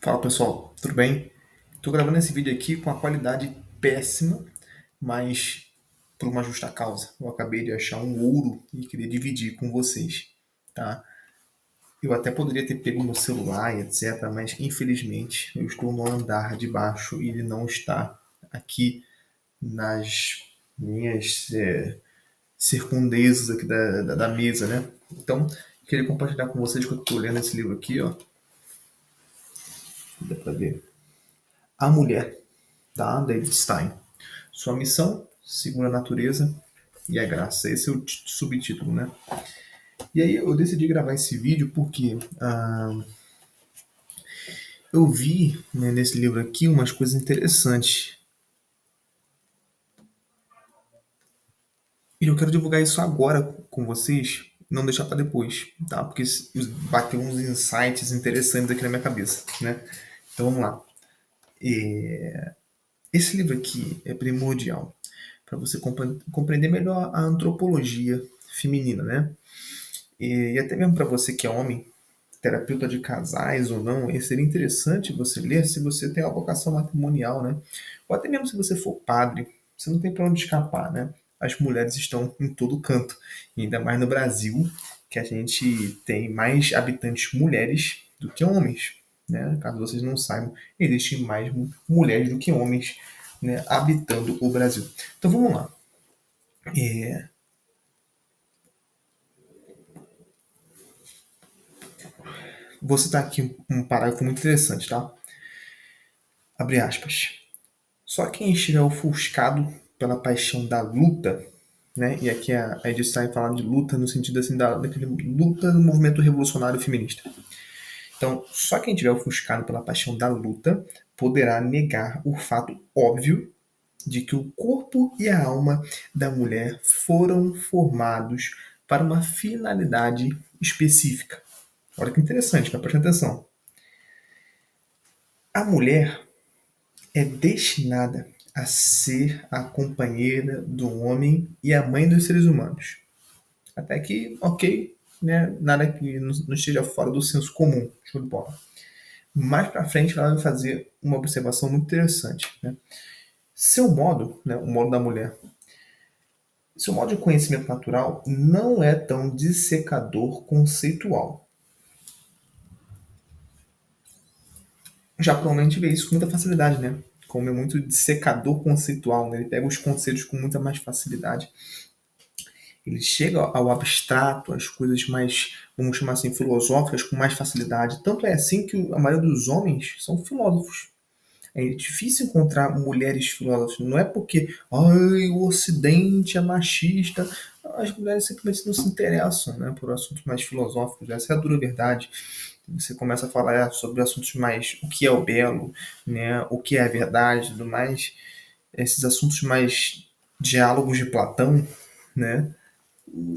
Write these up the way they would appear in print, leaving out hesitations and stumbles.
Fala pessoal, tudo bem? Estou gravando esse vídeo aqui com a qualidade péssima, mas por uma justa causa. Eu acabei de achar um ouro e queria dividir com vocês, tá? Eu até poderia ter pego no celular e etc, mas infelizmente eu estou no andar de baixo e ele não está aqui nas minhas circundeças aqui da mesa, né? Então, queria compartilhar com vocês que eu estou lendo esse livro aqui, ó. Dá pra ver. A Mulher, da David Stein. Sua missão, segundo a natureza e a graça. Esse é o subtítulo, né? E aí eu decidi gravar esse vídeo porque eu vi, né, nesse livro aqui umas coisas interessantes. E eu quero divulgar isso agora com vocês, não deixar para depois, tá? Porque bateu uns insights interessantes aqui na minha cabeça, né? Então vamos lá. Esse livro aqui é primordial para você compreender melhor a antropologia feminina, né? E até mesmo para você que é homem, terapeuta de casais ou não, seria interessante você ler se você tem uma vocação matrimonial, né? Ou até mesmo se você for padre, você não tem para onde escapar, né? As mulheres estão em todo canto, e ainda mais no Brasil, que a gente tem mais habitantes mulheres do que homens, né? Caso vocês não saibam, existem mais mulheres do que homens, né, habitando o Brasil. Então vamos lá. Vou citar aqui um parágrafo muito interessante, tá? Abre aspas. Só quem estiver ofuscado pela paixão da luta, né? E aqui a Edith Stein fala de luta no sentido assim daquele luta do movimento revolucionário feminista. Então, só quem estiver ofuscado pela paixão da luta poderá negar o fato óbvio de que o corpo e a alma da mulher foram formados para uma finalidade específica. Olha que interessante, mas preste atenção. A mulher é destinada a ser a companheira do homem e a mãe dos seres humanos. Até que, ok, né? Nada que não esteja fora do senso comum. Show de bola. Mais para frente, ela vai fazer uma observação muito interessante. Né? Seu modo, né, o modo da mulher, seu modo de conhecimento natural não é tão dissecador conceitual. Já provavelmente vê isso com muita facilidade, né? Como é muito dissecador conceitual, né? Ele pega os conceitos com muita mais facilidade. Ele chega ao abstrato, às coisas mais, vamos chamar assim, filosóficas com mais facilidade. Tanto é assim que a maioria dos homens são filósofos. É difícil encontrar mulheres filósofas. Não é porque ai, o Ocidente é machista. As mulheres simplesmente não se interessam, né, por assuntos mais filosóficos. Essa é a dura verdade. Você começa a falar sobre assuntos mais o que é o belo, né, o que é a verdade e tudo mais. Esses assuntos mais diálogos de Platão, né,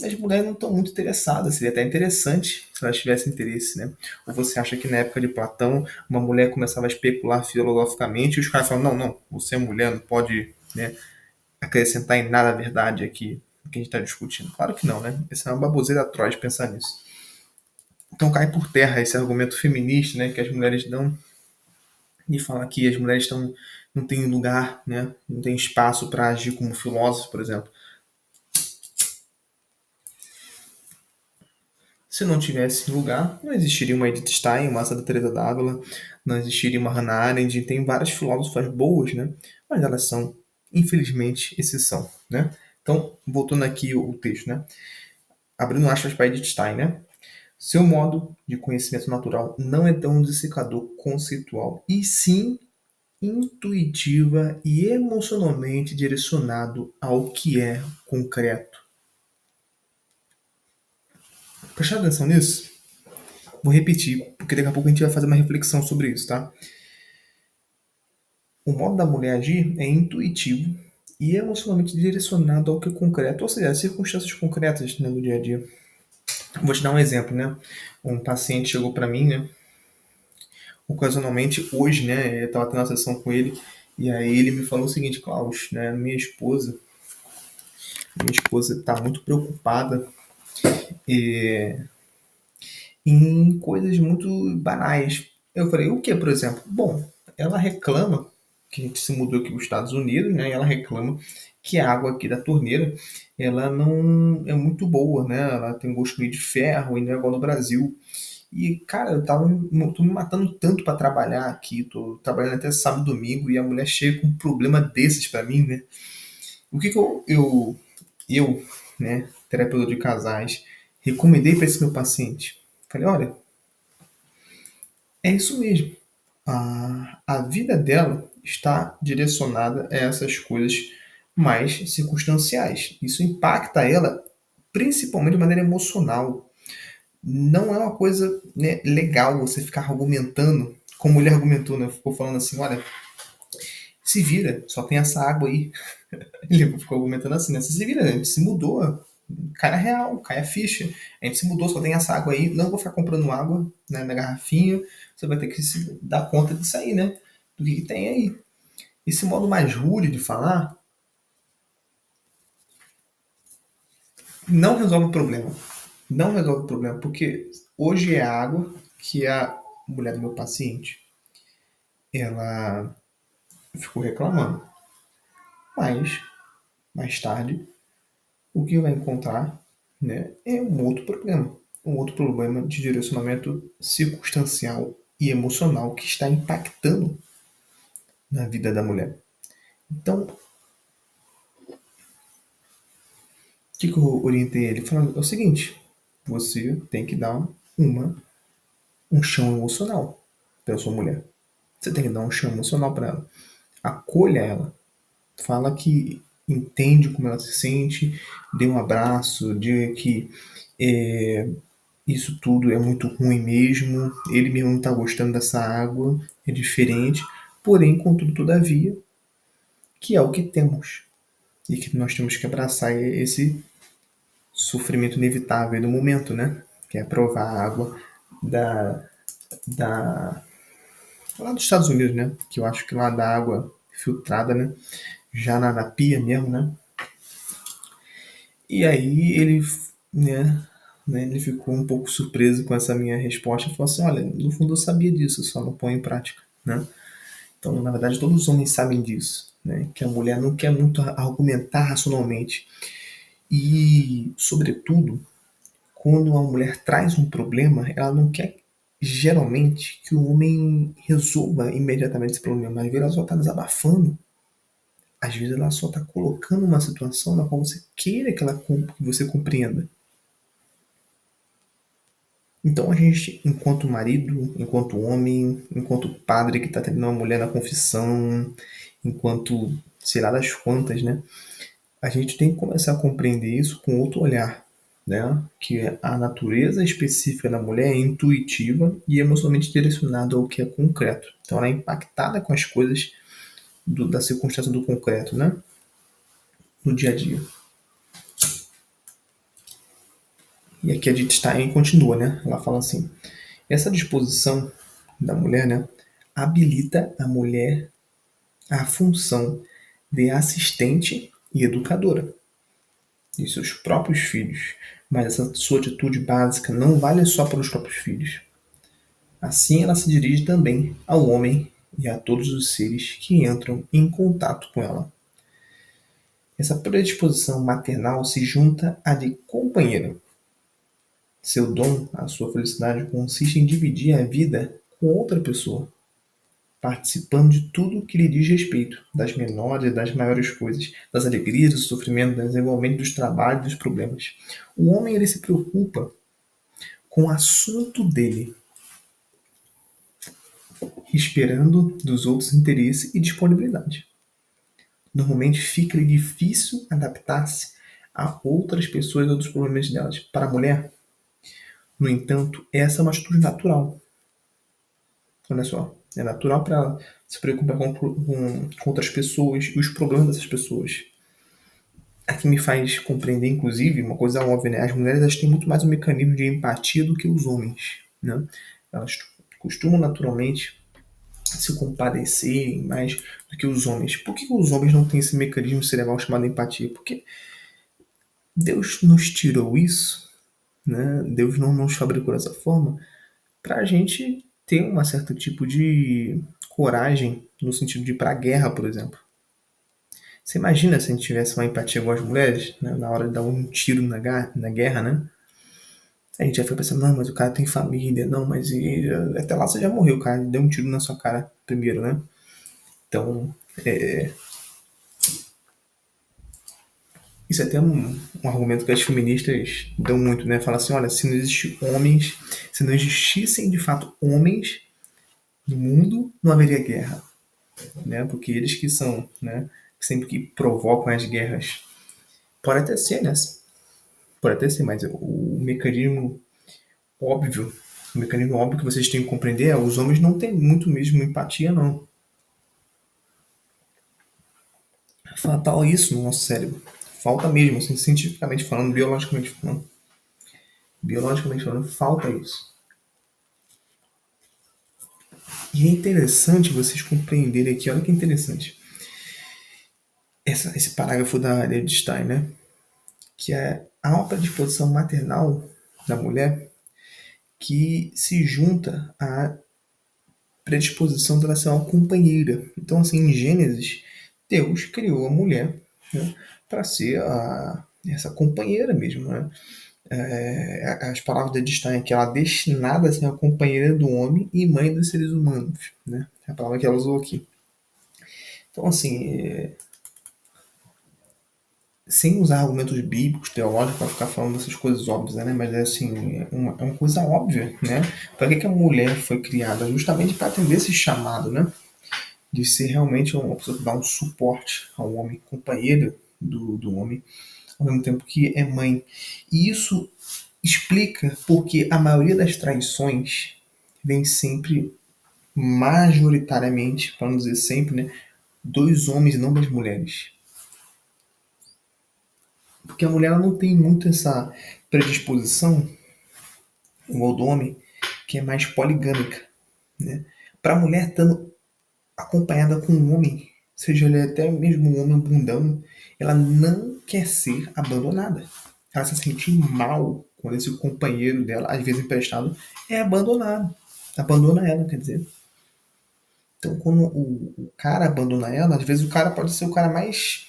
as mulheres não estão muito interessadas. Seria até interessante se elas tivessem interesse, né? Ou você acha que na época de Platão uma mulher começava a especular filosoficamente e os caras falam, não, não, você é mulher, não pode, né, acrescentar em nada a verdade aqui que a gente está discutindo. Claro que não, né? Essa é uma baboseira atroz pensar nisso. Então cai por terra esse argumento feminista, né, que as mulheres dão e fala que as mulheres estão não têm lugar, né, não tem espaço para agir como filósofo, por exemplo. Se não tivesse lugar, não existiria uma Edith Stein, uma Santa Teresa d'Ávila, não existiria uma Hannah Arendt, tem várias filósofas boas, né? Mas elas são, infelizmente, exceção, né? Então, voltando aqui o texto, né? Abrindo aspas para Edith Stein, né? Seu modo de conhecimento natural não é tão dissecador conceitual, e sim intuitiva e emocionalmente direcionado ao que é concreto. Prestar atenção nisso? Vou repetir, porque daqui a pouco a gente vai fazer uma reflexão sobre isso, tá? O modo da mulher agir é intuitivo e emocionalmente direcionado ao que é concreto, ou seja, às circunstâncias concretas, né, do dia a dia. Vou te dar um exemplo, né? Um paciente chegou para mim, né? Ocasionalmente, hoje, né? Eu estava tendo uma sessão com ele e aí ele me falou o seguinte, Klaus, né? Minha esposa está muito preocupada em coisas muito banais. Eu falei, o que, por exemplo? Bom, ela reclama que a gente se mudou aqui para os Estados Unidos, né? E ela reclama que a água aqui da torneira, ela não é muito boa, né? Ela tem um gosto meio de ferro e não é igual no Brasil. E, cara, tô me matando tanto para trabalhar aqui, tô trabalhando até sábado e domingo e a mulher chega com um problema desses para mim, né? O que que eu, né, terapeuta de casais, recomendei para esse meu paciente? Falei, olha, é isso mesmo. A vida dela está direcionada a essas coisas mais circunstanciais. Isso impacta ela principalmente de maneira emocional. Não é uma coisa, né, legal você ficar argumentando, como ele argumentou, né? Ficou falando assim, olha, se vira, só tem essa água aí. Ele ficou argumentando assim, né? Você se vira, a gente se mudou, cai na real, cai a ficha. A gente se mudou, só tem essa água aí, não vou ficar comprando água, né, na garrafinha, você vai ter que se dar conta disso aí, né? Do que tem aí. Esse modo mais rude de falar não resolve o problema. Não resolve o problema, porque hoje é a água que a mulher do meu paciente, ela ficou reclamando. Mas, mais tarde, o que vai encontrar, né, é um outro problema. Um outro problema de direcionamento circunstancial e emocional que está impactando na vida da mulher. Então, o que eu orientei ele? Falando, é o seguinte, você tem que dar um chão emocional para sua mulher. Você tem que dar um chão emocional para ela. Acolha ela. Fala que entende como ela se sente, dê um abraço, diga que é, isso tudo é muito ruim mesmo, ele mesmo não está gostando dessa água, é diferente, porém, contudo, todavia, que é o que temos e que nós temos que abraçar esse sofrimento inevitável do momento, né? Que é provar a água da, da lá dos Estados Unidos, né? Que eu acho que lá da água filtrada, né? Já na pia mesmo, né? E aí ele, ele ficou um pouco surpreso com essa minha resposta e falou assim, olha, no fundo eu sabia disso, eu só não põe em prática, né? Então, na verdade, todos os homens sabem disso, né? Que a mulher não quer muito argumentar racionalmente. E, sobretudo, quando a mulher traz um problema, ela não quer geralmente que o homem resolva imediatamente esse problema. Às vezes ela só está desabafando. Às vezes ela só está colocando uma situação na qual você queira que você compreenda. Então a gente, enquanto marido, enquanto homem, enquanto padre que está tendo uma mulher na confissão, enquanto sei lá das quantas, né? A gente tem que começar a compreender isso com outro olhar, né? Que a natureza específica da mulher é intuitiva e emocionalmente direcionada ao que é concreto. Então ela é impactada com as coisas da circunstância do concreto, né? No dia a dia. E aqui a Edith Stein continua, né? Ela fala assim: essa disposição da mulher, né, habilita a mulher à função de assistente e educadora de seus próprios filhos, mas essa sua atitude básica não vale só para os próprios filhos. Assim, ela se dirige também ao homem e a todos os seres que entram em contato com ela. Essa predisposição maternal se junta à de companheira. Seu dom, a sua felicidade, consiste em dividir a vida com outra pessoa, participando de tudo que lhe diz respeito, das menores e das maiores coisas, das alegrias, do sofrimento, do desenvolvimento, dos trabalhos e dos problemas. O homem ele se preocupa com o assunto dele, esperando dos outros interesse e disponibilidade. Normalmente fica difícil adaptar-se a outras pessoas e outros problemas delas. Para a mulher, no entanto, essa é uma atitude natural. Olha só, é natural para ela se preocupar com outras pessoas e os problemas dessas pessoas. Aqui me faz compreender, inclusive, uma coisa óbvia, né? As mulheres elas têm muito mais um mecanismo de empatia do que os homens, né? Elas costumam naturalmente se compadecer mais do que os homens. Por que os homens não têm esse mecanismo cerebral chamado empatia? Porque Deus nos tirou isso, né? Deus não nos fabricou dessa forma para a gente ter um certo tipo de coragem no sentido de ir pra guerra, por exemplo. Você imagina se a gente tivesse uma empatia com as mulheres, né, na hora de dar um tiro na guerra, né? A gente já fica pensando, não, mas o cara tem família, não, mas até lá você já morreu, o cara deu um tiro na sua cara primeiro, né? Então, isso é até um argumento que as feministas dão muito, né? Fala assim, olha, se não existir homens, se não existissem de fato homens no mundo, não haveria guerra, né? Porque eles que são, né, sempre que provocam as guerras. Pode até ser, né? Pode até ser, mas óbvio, o mecanismo óbvio que vocês têm que compreender é os homens não têm muito mesmo empatia, não. É fatal isso no nosso cérebro. Falta mesmo, assim, cientificamente falando, biologicamente falando. Biologicamente falando, falta isso. E é interessante vocês compreenderem aqui, olha que interessante. Esse parágrafo da Edith Stein, né? Que é há uma predisposição maternal da mulher que se junta à predisposição dela ser uma companheira. Então, assim, em Gênesis, Deus criou a mulher, né, para ser essa companheira mesmo, né? As palavras de Stein é que ela é destinada a ser a companheira do homem e mãe dos seres humanos, né? É a palavra que ela usou aqui. Então, assim, sem usar argumentos bíblicos, teológicos, para ficar falando dessas coisas óbvias, né? Mas é assim, é uma coisa óbvia, né? Para que a mulher foi criada? Justamente para atender esse chamado, né? De ser realmente uma pessoa que dá um suporte ao homem, companheira do homem, ao mesmo tempo que é mãe. E isso explica porque a maioria das traições vem sempre, majoritariamente, para não dizer sempre, né, dos homens e não das mulheres. Porque a mulher ela não tem muito essa predisposição, igual do homem, que é mais poligâmica. Né? Para a mulher estando acompanhada com um homem, seja ele até mesmo um homem bundão, ela não quer ser abandonada. Ela se sente mal quando esse companheiro dela, às vezes emprestado, é abandonado. Abandona ela, quer dizer. Então, quando o cara abandona ela, às vezes o cara pode ser o cara mais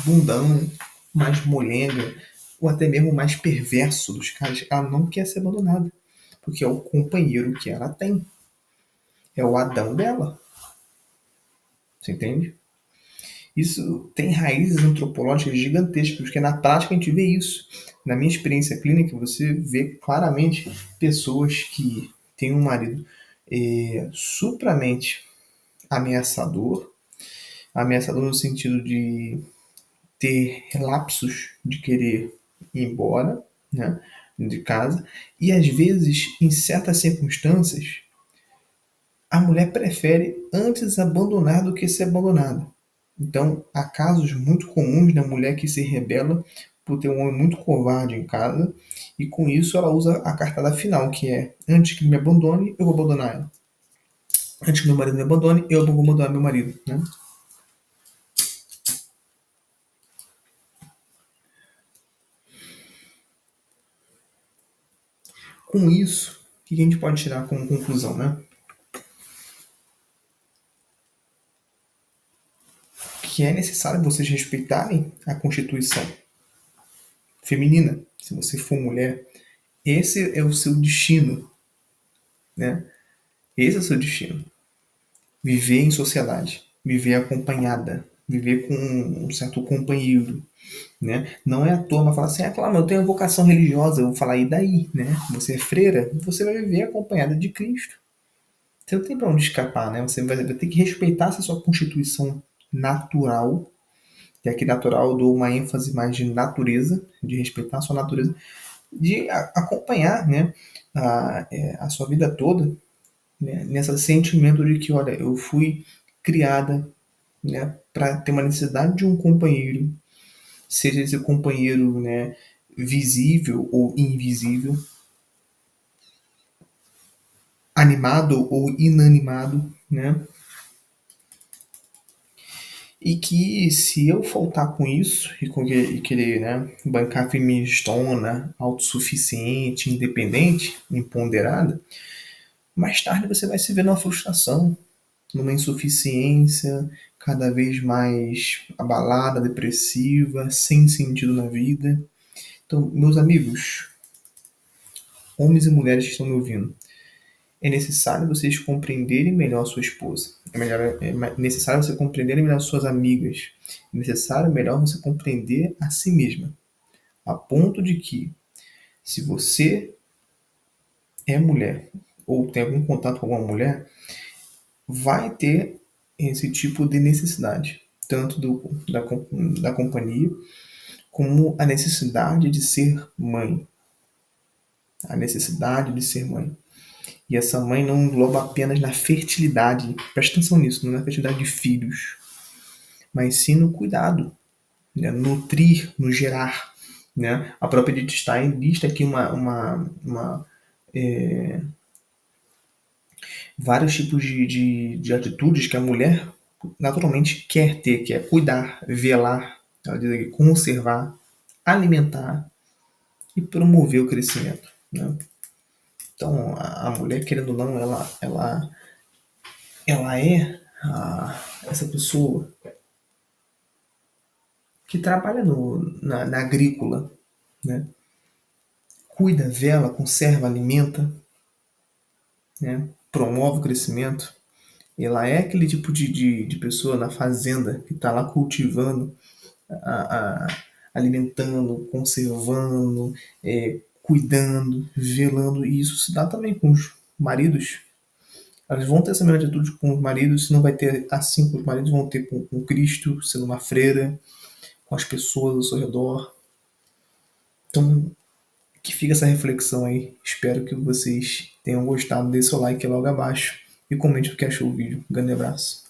bundão, mais molenga, ou até mesmo mais perverso dos caras. Ela não quer ser abandonada, porque é o companheiro que ela tem. É o Adão dela. Você entende? Isso tem raízes antropológicas gigantescas, porque na prática a gente vê isso. Na minha experiência clínica, você vê claramente pessoas que têm um marido supramente ameaçador, ameaçador no sentido de ter relapsos de querer ir embora, né, de casa, e às vezes, em certas circunstâncias, a mulher prefere antes abandonar do que ser abandonada. Então, há casos muito comuns da mulher que se rebela por ter um homem muito covarde em casa, e com isso ela usa a cartada final, que é: antes que ele me abandone, eu vou abandonar ela. Antes que meu marido me abandone, eu vou abandonar meu marido. Né? Com isso, o que a gente pode tirar como conclusão? Né? Que é necessário vocês respeitarem a Constituição feminina. Se você for mulher, esse é o seu destino. Né? Esse é o seu destino. Viver em sociedade, viver acompanhada, viver com um certo companheiro, né? Não é à toa, mas falar assim, claro, mas eu tenho vocação religiosa, eu vou falar, e daí, né? Você é freira, você vai viver acompanhada de Cristo. Você não tem para onde escapar, né? Você vai ter que respeitar essa sua constituição natural, e aqui natural eu dou uma ênfase mais de natureza, de respeitar a sua natureza, de acompanhar, né, a sua vida toda, né, nesse sentimento de que, olha, eu fui criada, né, para ter uma necessidade de um companheiro, seja esse companheiro, né, visível ou invisível, animado ou inanimado, né? E que se eu faltar com isso e querer, né, bancar feministona, autossuficiente, independente, empoderada, mais tarde você vai se ver numa frustração, numa insuficiência, cada vez mais abalada, depressiva, sem sentido na vida. Então, meus amigos, homens e mulheres que estão me ouvindo, é necessário vocês compreenderem melhor a sua esposa. Necessário você compreenderem melhor suas amigas. É necessário melhor você compreender a si mesma. A ponto de que, se você é mulher ou tem algum contato com alguma mulher, vai ter esse tipo de necessidade, tanto da companhia, como a necessidade de ser mãe. A necessidade de ser mãe. E essa mãe não engloba apenas na fertilidade, presta atenção nisso, não é na fertilidade de filhos, mas sim no cuidado, né? Nutrir, no gerar. Né? A própria Edith Stein lista aqui vários tipos de atitudes que a mulher naturalmente quer ter, que é cuidar, velar, ela diz aqui, conservar, alimentar e promover o crescimento. Né? Então, a mulher, querendo ou não, ela é essa pessoa que trabalha na agrícola, né? Cuida, vela, conserva, alimenta, né? Promove o crescimento. Ela é aquele tipo de pessoa na fazenda que está lá cultivando, a, a, alimentando, conservando, cuidando, velando. E isso se dá também com os maridos. Elas vão ter essa mesma atitude com os maridos, se não vai ter assim com os maridos, vão ter com Cristo, sendo uma freira, com as pessoas ao seu redor. Então, que fica essa reflexão aí. Espero que vocês tenham gostado. Dê seu like logo abaixo e comente o que achou do vídeo. Um grande abraço.